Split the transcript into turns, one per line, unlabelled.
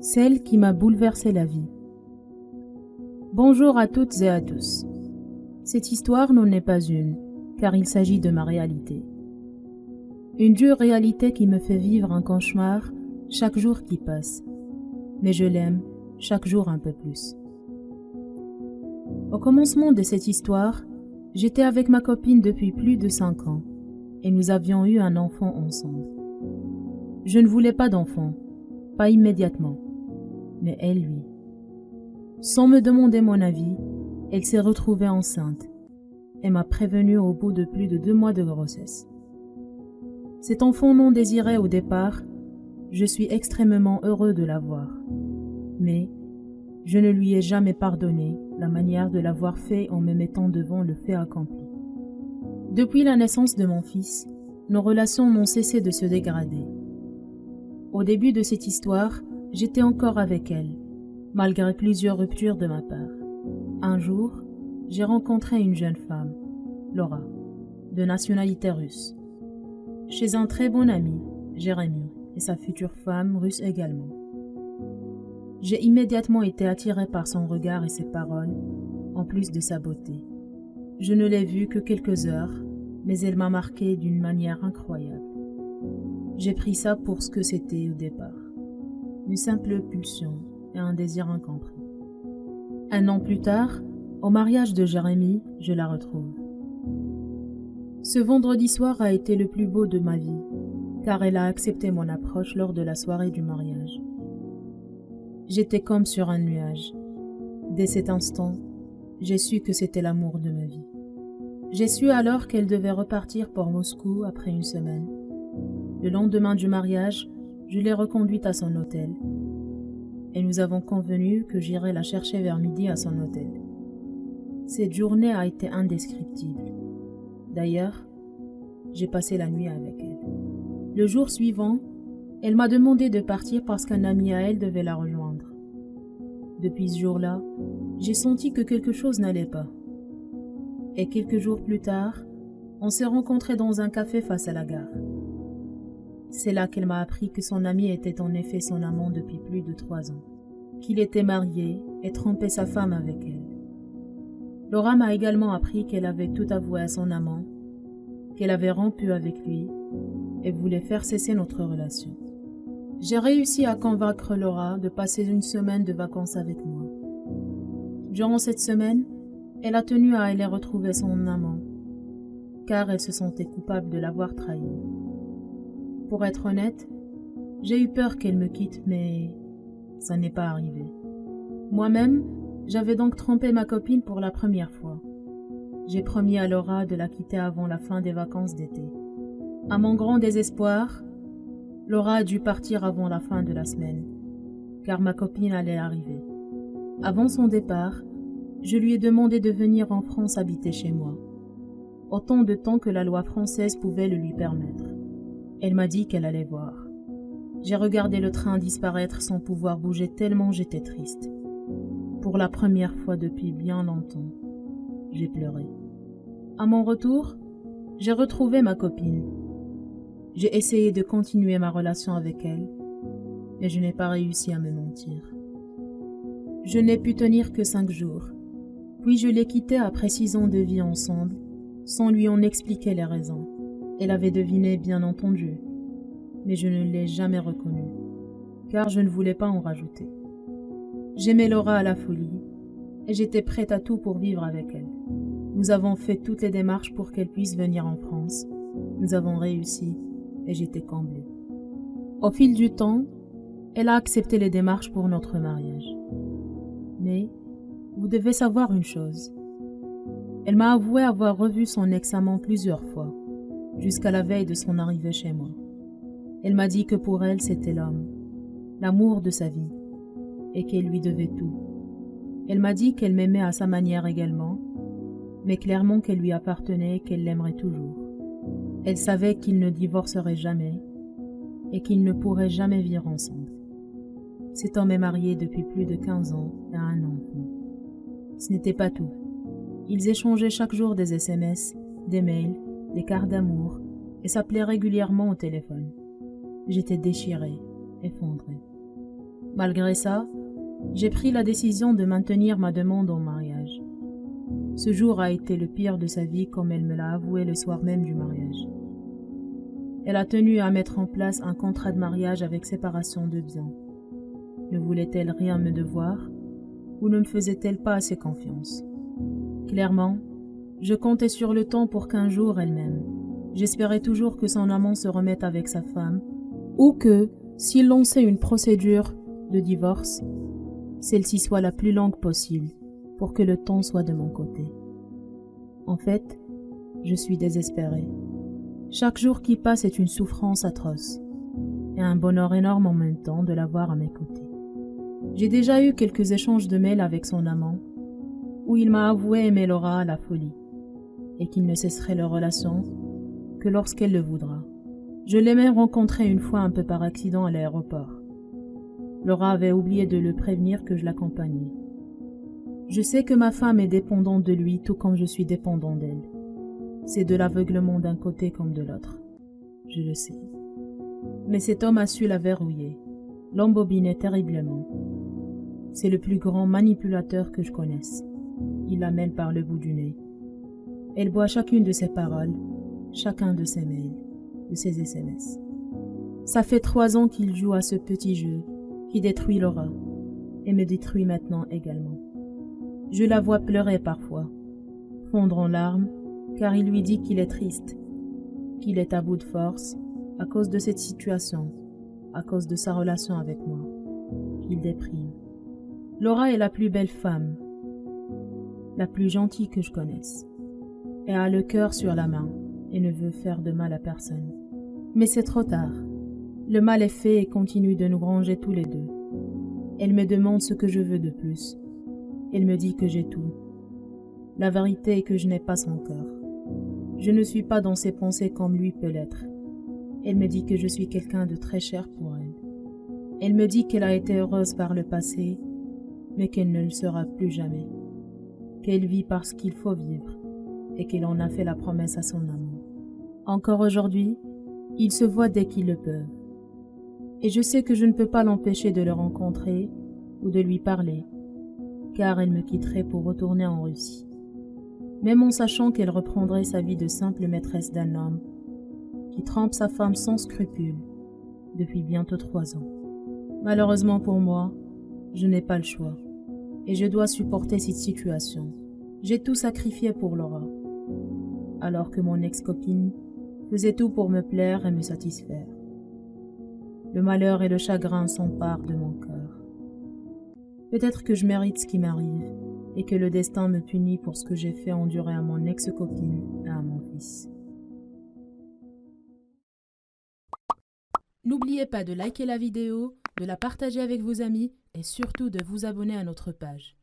Celle qui m'a bouleversé la vie. Bonjour à toutes et à tous. Cette histoire n'en est pas une, car il s'agit de ma réalité. Une dure réalité qui me fait vivre un cauchemar chaque jour qui passe. Mais je l'aime chaque jour un peu plus. Au commencement de cette histoire, j'étais avec ma copine depuis plus de 5 ans et nous avions eu un enfant ensemble. Je ne voulais pas d'enfant, pas immédiatement, mais elle, lui. Sans me demander mon avis, elle s'est retrouvée enceinte et m'a prévenue au bout de plus de 2 mois de grossesse. Cet enfant non désiré au départ, je suis extrêmement heureux de l'avoir, mais je ne lui ai jamais pardonné la manière de l'avoir fait en me mettant devant le fait accompli. Depuis la naissance de mon fils, nos relations n'ont cessé de se dégrader. Au début de cette histoire, j'étais encore avec elle, malgré plusieurs ruptures de ma part. Un jour, j'ai rencontré une jeune femme, Laura, de nationalité russe, chez un très bon ami, Jérémy, et sa future femme russe également. J'ai immédiatement été attirée par son regard et ses paroles, en plus de sa beauté. Je ne l'ai vue que quelques heures, mais elle m'a marquée d'une manière incroyable. J'ai pris ça pour ce que c'était au départ, une simple pulsion et un désir incompris. 1 an plus tard, au mariage de Jérémy, je la retrouve. Ce vendredi soir a été le plus beau de ma vie, car elle a accepté mon approche lors de la soirée du mariage. J'étais comme sur un nuage. Dès cet instant, j'ai su que c'était l'amour de ma vie. J'ai su alors qu'elle devait repartir pour Moscou après une semaine. Le lendemain du mariage, je l'ai reconduite à son hôtel. Et nous avons convenu que j'irais la chercher vers midi à son hôtel. Cette journée a été indescriptible. D'ailleurs, j'ai passé la nuit avec elle. Le jour suivant, elle m'a demandé de partir parce qu'un ami à elle devait la rejoindre. Depuis ce jour-là, j'ai senti que quelque chose n'allait pas. Et quelques jours plus tard, on s'est rencontrés dans un café face à la gare. C'est là qu'elle m'a appris que son ami était en effet son amant depuis plus de 3 ans, qu'il était marié et trompait sa femme avec elle. Laura m'a également appris qu'elle avait tout avoué à son amant, qu'elle avait rompu avec lui et voulait faire cesser notre relation. J'ai réussi à convaincre Laura de passer une semaine de vacances avec moi. Durant cette semaine, elle a tenu à aller retrouver son amant, car elle se sentait coupable de l'avoir trahi. Pour être honnête, j'ai eu peur qu'elle me quitte, mais ça n'est pas arrivé. Moi-même, j'avais donc trompé ma copine pour la première fois. J'ai promis à Laura de la quitter avant la fin des vacances d'été. À mon grand désespoir, Laura a dû partir avant la fin de la semaine, car ma copine allait arriver. Avant son départ, je lui ai demandé de venir en France habiter chez moi, autant de temps que la loi française pouvait le lui permettre. Elle m'a dit qu'elle allait voir. J'ai regardé le train disparaître sans pouvoir bouger tellement j'étais triste. Pour la première fois depuis bien longtemps, j'ai pleuré. À mon retour, j'ai retrouvé ma copine. J'ai essayé de continuer ma relation avec elle, mais je n'ai pas réussi à me mentir. Je n'ai pu tenir que 5 jours, puis je l'ai quittée après 6 ans de vie ensemble, sans lui en expliquer les raisons. Elle avait deviné, bien entendu, mais je ne l'ai jamais reconnue, car je ne voulais pas en rajouter. J'aimais Laura à la folie, et j'étais prête à tout pour vivre avec elle. Nous avons fait toutes les démarches pour qu'elle puisse venir en France. Nous avons réussi, et j'étais comblée. Au fil du temps, elle a accepté les démarches pour notre mariage. Mais vous devez savoir une chose. Elle m'a avoué avoir revu son ex-amant plusieurs fois, jusqu'à la veille de son arrivée chez moi. Elle m'a dit que pour elle, c'était l'homme, l'amour de sa vie, et qu'elle lui devait tout. Elle m'a dit qu'elle m'aimait à sa manière également, mais clairement qu'elle lui appartenait et qu'elle l'aimerait toujours. Elle savait qu'ils ne divorceraient jamais et qu'ils ne pourraient jamais vivre ensemble. Cet homme est marié depuis plus de 15 ans et a un enfant. Ce n'était pas tout. Ils échangeaient chaque jour des SMS, des mails, des cartes d'amour et s'appelaient régulièrement au téléphone. J'étais déchirée, effondrée. Malgré ça, j'ai pris la décision de maintenir ma demande en mariage. Ce jour a été le pire de sa vie comme elle me l'a avoué le soir même du mariage. Elle a tenu à mettre en place un contrat de mariage avec séparation de biens. Ne voulait-elle rien me devoir ou ne me faisait-elle pas assez confiance? Clairement, je comptais sur le temps pour qu'un jour elle m'aime. J'espérais toujours que son amant se remette avec sa femme ou que, s'il lançait une procédure de divorce, celle-ci soit la plus longue possible pour que le temps soit de mon côté. En fait, je suis désespérée. Chaque jour qui passe est une souffrance atroce et un bonheur énorme en même temps de l'avoir à mes côtés. J'ai déjà eu quelques échanges de mails avec son amant où il m'a avoué aimer Laura à la folie et qu'il ne cesserait leur relation que lorsqu'elle le voudra. Je l'ai même rencontré une fois un peu par accident à l'aéroport. Laura avait oublié de le prévenir que je l'accompagnais. Je sais que ma femme est dépendante de lui tout comme je suis dépendant d'elle. C'est de l'aveuglement d'un côté comme de l'autre. Je le sais. Mais cet homme a su la verrouiller, l'embobiner terriblement. C'est le plus grand manipulateur que je connaisse. Il la mêle par le bout du nez. Elle boit chacune de ses paroles, chacun de ses mails, de ses SMS. Ça fait 3 ans qu'il joue à ce petit jeu qui détruit Laura et me détruit maintenant également. Je la vois pleurer parfois, fondre en larmes, car il lui dit qu'il est triste, qu'il est à bout de force à cause de cette situation, à cause de sa relation avec moi, qu'il déprime. Laura est la plus belle femme, la plus gentille que je connaisse. Elle a le cœur sur la main et ne veut faire de mal à personne. Mais c'est trop tard. Le mal est fait et continue de nous ranger tous les deux. Elle me demande ce que je veux de plus. Elle me dit que j'ai tout. La vérité est que je n'ai pas son cœur. Je ne suis pas dans ses pensées comme lui peut l'être. Elle me dit que je suis quelqu'un de très cher pour elle. Elle me dit qu'elle a été heureuse par le passé, mais qu'elle ne le sera plus jamais. Qu'elle vit parce qu'il faut vivre et qu'elle en a fait la promesse à son amant. Encore aujourd'hui, ils se voient dès qu'ils le peuvent. Et je sais que je ne peux pas l'empêcher de le rencontrer ou de lui parler, car elle me quitterait pour retourner en Russie. Même en sachant qu'elle reprendrait sa vie de simple maîtresse d'un homme qui trompe sa femme sans scrupule depuis bientôt 3 ans. Malheureusement pour moi, je n'ai pas le choix et je dois supporter cette situation. J'ai tout sacrifié pour Laura, alors que mon ex-copine faisait tout pour me plaire et me satisfaire. Le malheur et le chagrin s'emparent de mon cœur. Peut-être que je mérite ce qui m'arrive et que le destin me punit pour ce que j'ai fait endurer à mon ex-copine et à mon fils.
N'oubliez pas de liker la vidéo, de la partager avec vos amis et surtout de vous abonner à notre page.